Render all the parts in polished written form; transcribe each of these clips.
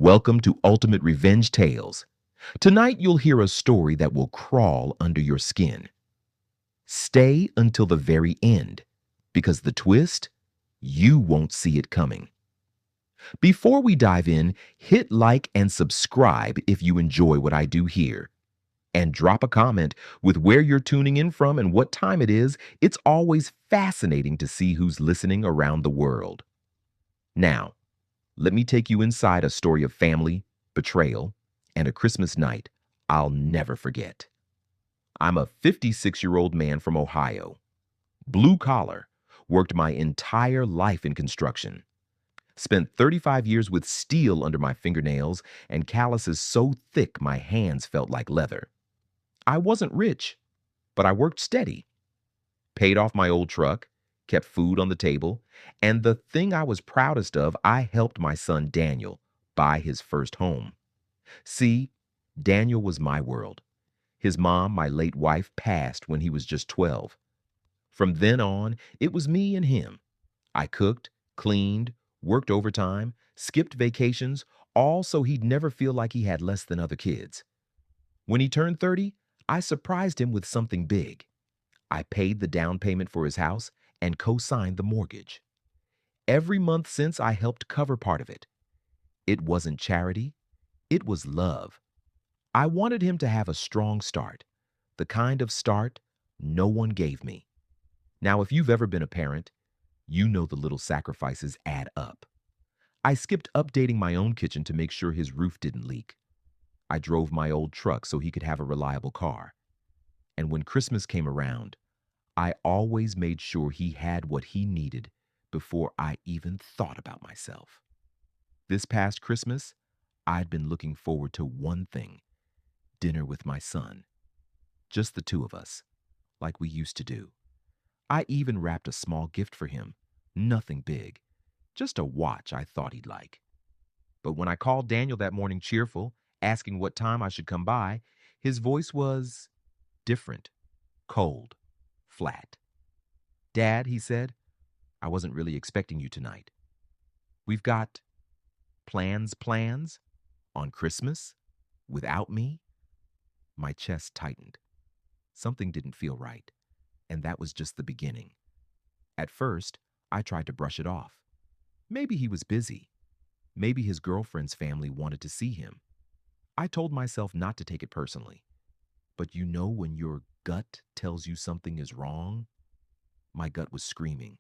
Welcome to Ultimate Revenge Tales. Tonight you'll hear a story that will crawl under your skin. Stay until the very end, because the twist, you won't see it coming. Before we dive in, hit like and subscribe if you enjoy what I do here. And drop a comment with where you're tuning in from and what time it is. It's always fascinating to see who's listening around the world. Now, let me take you inside a story of family, betrayal, and a Christmas night I'll never forget. I'm a 56-year-old man from Ohio. Blue collar, worked my entire life in construction. Spent 35 years with steel under my fingernails and calluses so thick my hands felt like leather. I wasn't rich, but I worked steady. Paid off my old truck, kept food on the table, and the thing I was proudest of, I helped my son Daniel buy his first home. See, Daniel was my world. His mom, my late wife, passed when he was just 12. From then on, it was me and him. I cooked, cleaned, worked overtime, skipped vacations, all so he'd never feel like he had less than other kids. When he turned 30, I surprised him with something big. I paid the down payment for his house and co-signed the mortgage. Every month since, I helped cover part of it. It wasn't charity, it was love. I wanted him to have a strong start, the kind of start no one gave me. Now, if you've ever been a parent, you know the little sacrifices add up. I skipped updating my own kitchen to make sure his roof didn't leak. I drove my old truck so he could have a reliable car. And when Christmas came around, I always made sure he had what he needed before I even thought about myself. This past Christmas, I'd been looking forward to one thing: dinner with my son. Just the two of us, like we used to do. I even wrapped a small gift for him, nothing big, just a watch I thought he'd like. But when I called Daniel that morning cheerful, asking what time I should come by, his voice was different, cold, flat. "Dad," he said, "I wasn't really expecting you tonight. We've got plans on Christmas without me?" My chest tightened. Something didn't feel right, and that was just the beginning. At first, I tried to brush it off. Maybe he was busy. Maybe his girlfriend's family wanted to see him. I told myself not to take it personally. But you know when your gut tells you something is wrong? My gut was screaming.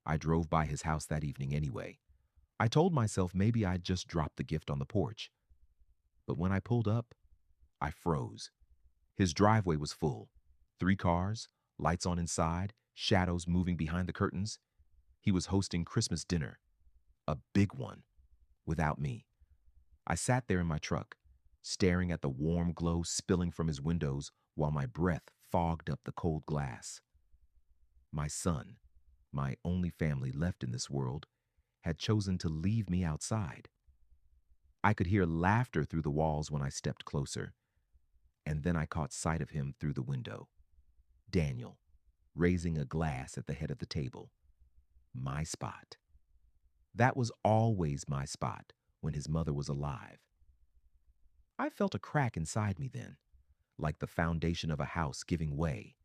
I drove by his house that evening anyway. I told myself maybe I'd just drop the gift on the porch. But when I pulled up, I froze. His driveway was full. 3 cars, lights on inside, shadows moving behind the curtains. He was hosting Christmas dinner. A big one. Without me. I sat there in my truck, staring at the warm glow spilling from his windows while my breath fogged up the cold glass. My son, my only family left in this world, had chosen to leave me outside. I could hear laughter through the walls when I stepped closer, and then I caught sight of him through the window. Daniel, raising a glass at the head of the table. My spot. That was always my spot when his mother was alive. I felt a crack inside me then, like the foundation of a house giving way.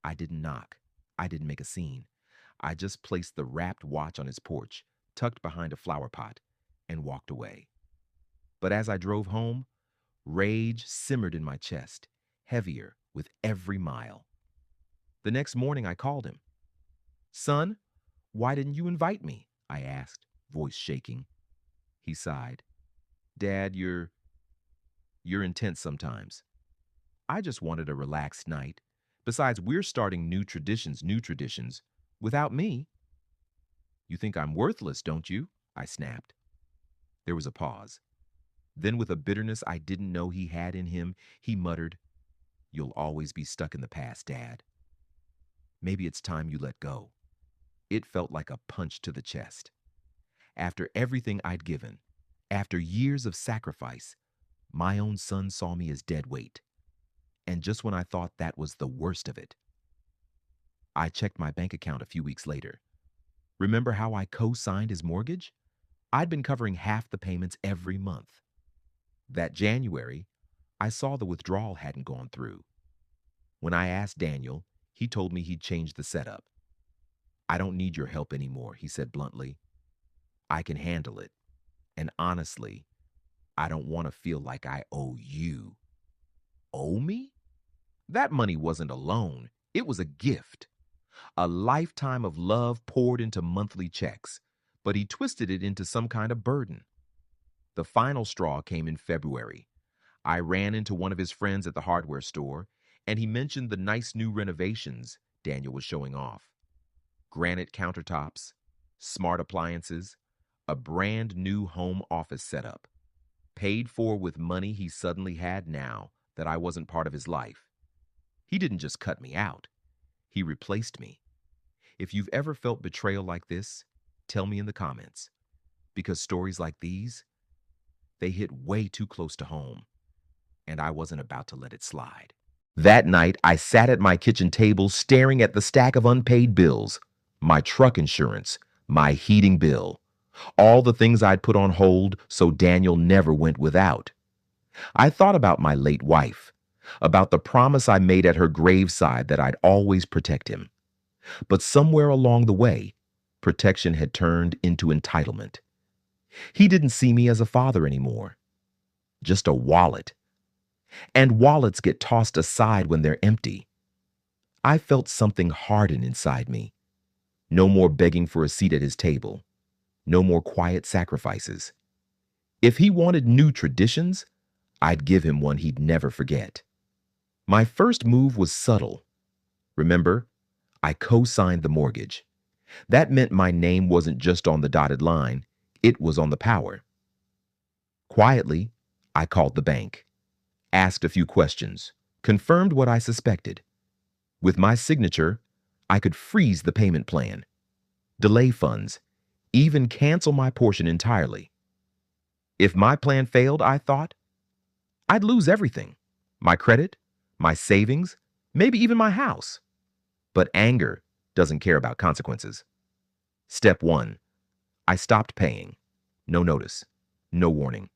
I didn't knock. I didn't make a scene. I just placed the wrapped watch on his porch, tucked behind a flower pot, and walked away. But as I drove home, rage simmered in my chest, heavier with every mile. The next morning I called him. "Son, why didn't you invite me?" I asked, voice shaking. He sighed. "Dad, you're intense sometimes. I just wanted a relaxed night. Besides, we're starting new traditions, without me." "You think I'm worthless, don't you?" I snapped. There was a pause. Then with a bitterness I didn't know he had in him, he muttered, "You'll always be stuck in the past, Dad. Maybe it's time you let go." It felt like a punch to the chest. After everything I'd given, after years of sacrifice, my own son saw me as dead weight. And just when I thought that was the worst of it, I checked my bank account a few weeks later. Remember how I co-signed his mortgage? I'd been covering half the payments every month. That January, I saw the withdrawal hadn't gone through. When I asked Daniel, he told me he'd changed the setup. "I don't need your help anymore," he said bluntly. "I can handle it. And honestly, I don't want to feel like I owe you." Owe me? That money wasn't a loan. It was a gift. A lifetime of love poured into monthly checks, but he twisted it into some kind of burden. The final straw came in February. I ran into one of his friends at the hardware store, and he mentioned the nice new renovations Daniel was showing off. Granite countertops, smart appliances, a brand new home office setup, paid for with money he suddenly had now that I wasn't part of his life. He didn't just cut me out, he replaced me. If you've ever felt betrayal like this, tell me in the comments, because stories like these, they hit way too close to home, and I wasn't about to let it slide. That night, I sat at my kitchen table staring at the stack of unpaid bills, my truck insurance, my heating bill, all the things I'd put on hold so Daniel never went without. I thought about my late wife, about the promise I made at her graveside that I'd always protect him. But somewhere along the way, protection had turned into entitlement. He didn't see me as a father anymore, just a wallet. And wallets get tossed aside when they're empty. I felt something harden inside me. No more begging for a seat at his table. No more quiet sacrifices. If he wanted new traditions, I'd give him one he'd never forget. My first move was subtle. Remember, I co-signed the mortgage. That meant my name wasn't just on the dotted line, it was on the power. Quietly, I called the bank, asked a few questions, confirmed what I suspected. With my signature, I could freeze the payment plan, delay funds, even cancel my portion entirely. If my plan failed, I thought, I'd lose everything: my credit, my savings, maybe even my house. But anger doesn't care about consequences. Step 1. I stopped paying. No notice. No warning.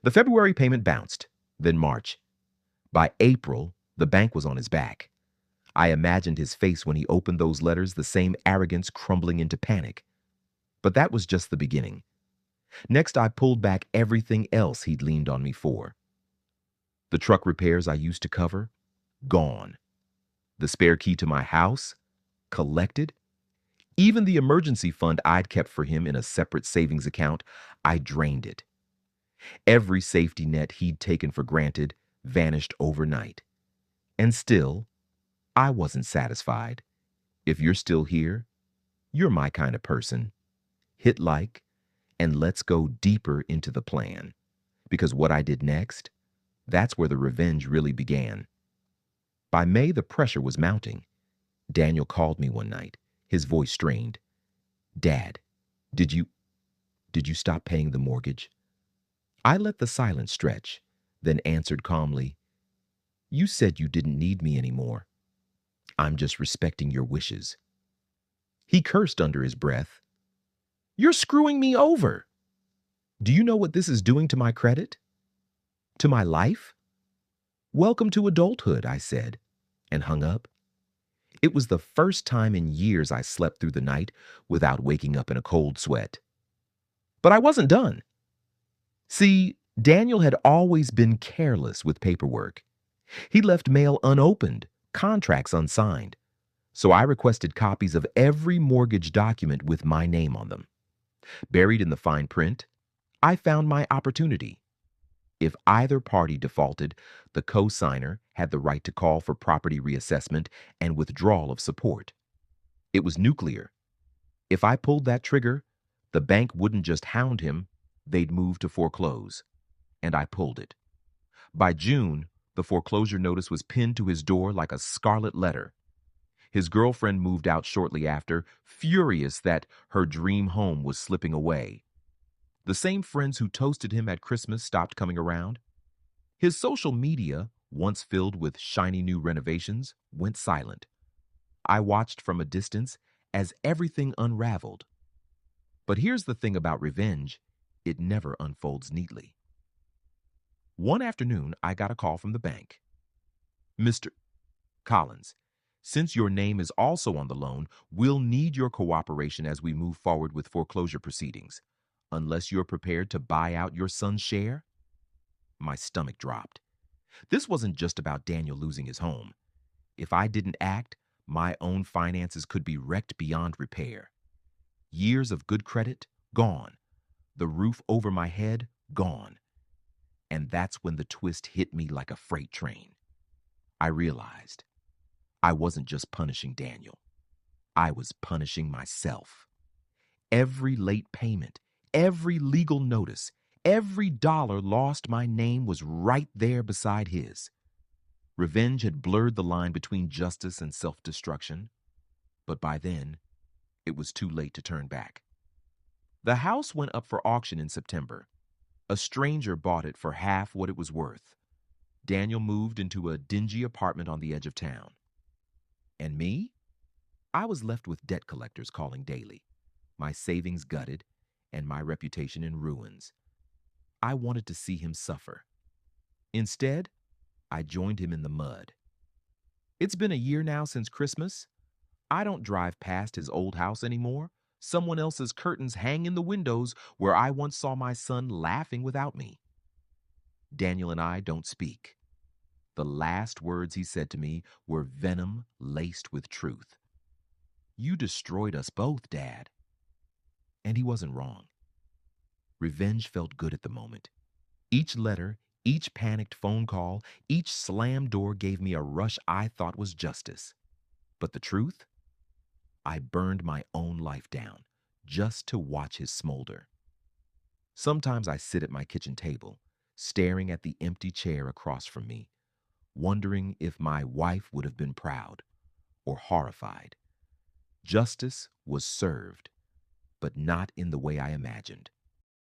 The February payment bounced, then March. By April, the bank was on his back. I imagined his face when he opened those letters, the same arrogance crumbling into panic. But that was just the beginning. Next, I pulled back everything else he'd leaned on me for. The truck repairs I used to cover, gone. The spare key to my house, collected. Even the emergency fund I'd kept for him in a separate savings account, I drained it. Every safety net he'd taken for granted vanished overnight. And still, I wasn't satisfied. If you're still here, you're my kind of person. Hit like, and let's go deeper into the plan. Because what I did next, that's where the revenge really began. By May, the pressure was mounting. Daniel called me one night, his voice strained. "Dad, did you stop paying the mortgage?" I let the silence stretch, then answered calmly, "You said you didn't need me anymore. I'm just respecting your wishes." He cursed under his breath. "You're screwing me over. Do you know what this is doing to my credit? To my life?" "Welcome to adulthood," I said, and hung up. It was the first time in years I slept through the night without waking up in a cold sweat. But I wasn't done. See, Daniel had always been careless with paperwork. He left mail unopened, contracts unsigned. So I requested copies of every mortgage document with my name on them. Buried in the fine print, I found my opportunity. If either party defaulted, the co-signer had the right to call for property reassessment and withdrawal of support. It was nuclear. If I pulled that trigger, the bank wouldn't just hound him, they'd move to foreclose. And I pulled it. By June, the foreclosure notice was pinned to his door like a scarlet letter. His girlfriend moved out shortly after, furious that her dream home was slipping away. The same friends who toasted him at Christmas stopped coming around. His social media, once filled with shiny new renovations, went silent. I watched from a distance as everything unraveled. But here's the thing about revenge, it never unfolds neatly. One afternoon, I got a call from the bank. Mr. Collins, since your name is also on the loan, we'll need your cooperation as we move forward with foreclosure proceedings. Unless you're prepared to buy out your son's share? My stomach dropped. This wasn't just about Daniel losing his home. If I didn't act, my own finances could be wrecked beyond repair. Years of good credit, gone. The roof over my head, gone. And that's when the twist hit me like a freight train. I realized I wasn't just punishing Daniel. I was punishing myself. Every late payment, every legal notice, every dollar lost, my name was right there beside his. Revenge had blurred the line between justice and self-destruction, but by then, it was too late to turn back. The house went up for auction in September. A stranger bought it for half what it was worth. Daniel moved into a dingy apartment on the edge of town. And me? I was left with debt collectors calling daily, my savings gutted, and my reputation in ruins. I wanted to see him suffer. Instead, I joined him in the mud. It's been a year now since Christmas. I don't drive past his old house anymore. Someone else's curtains hang in the windows where I once saw my son laughing without me. Daniel and I don't speak. The last words he said to me were venom laced with truth. You destroyed us both, Dad. And he wasn't wrong. Revenge felt good at the moment. Each letter, each panicked phone call, each slammed door gave me a rush I thought was justice. But the truth? I burned my own life down just to watch his smolder. Sometimes I sit at my kitchen table, staring at the empty chair across from me, wondering if my wife would have been proud or horrified. Justice was served, but not in the way I imagined.